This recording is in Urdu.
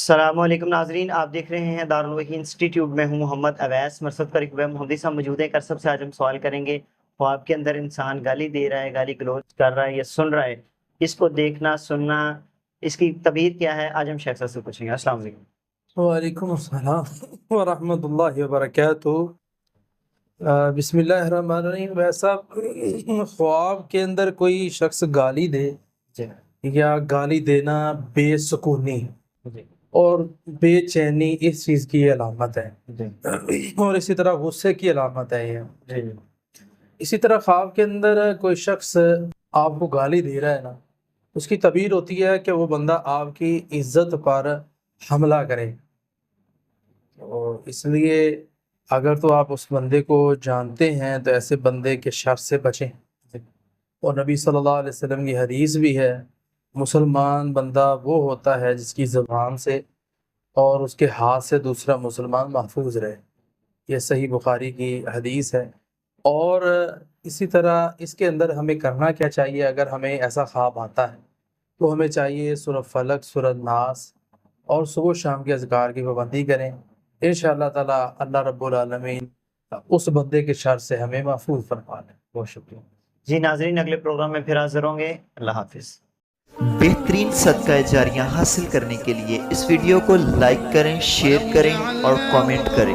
السلام علیکم ناظرین، آپ دیکھ رہے ہیں دارالوحی انسٹیٹیوٹ میں ہوں محمد اویس مرصد پر اقبال محمدی صاحب موجود ہیں۔ کر سب سے آج ہم سوال کریں گے، خواب کے اندر انسان گالی دے رہا ہے، گالی گلوچ کر رہا ہے یا سن رہا ہے، اس کو دیکھنا سننا اس کی تعبیر کیا ہے؟ آج ہم شیخ صاحب سے پوچھیں گے۔ السلام علیکم۔ وعلیکم السلام ورحمۃ اللہ وبرکاتہ۔ بسم اللہ الرحمن الرحیم۔ ویسا خواب کے اندر کوئی شخص گالی دے جی یا گالی دینا بے سکونی جی اور بے چینی اس چیز کی یہ علامت ہے، جی اور اسی طرح غصے کی علامت ہے یہ۔ جی اسی طرح خواب کے اندر کوئی شخص آپ کو گالی دے رہا ہے نا، اس کی تعبیر ہوتی ہے کہ وہ بندہ آپ کی عزت پر حملہ کرے، اور اس لیے اگر تو آپ اس بندے کو جانتے ہیں تو ایسے بندے کے شر سے بچیں۔ اور نبی صلی اللہ علیہ وسلم کی حدیث بھی ہے، مسلمان بندہ وہ ہوتا ہے جس کی زبان سے اور اس کے ہاتھ سے دوسرا مسلمان محفوظ رہے۔ یہ صحیح بخاری کی حدیث ہے۔ اور اسی طرح اس کے اندر ہمیں کرنا کیا چاہیے؟ اگر ہمیں ایسا خواب آتا ہے تو ہمیں چاہیے سورہ فلق، سورہ ناس اور صبح شام کے اذکار کی پابندی کریں۔ انشاءاللہ تعالی اللہ رب العالمین اس بندے کے شر سے ہمیں محفوظ فرما لیں۔ بہت شکریہ جی ناظرین، اگلے پروگرام میں پھر حاضر ہوں گے۔ اللہ حافظ۔ بہترین صدقہ جاریہ حاصل کرنے کے لیے اس ویڈیو کو لائک کریں، شیئر کریں اور کامنٹ کریں۔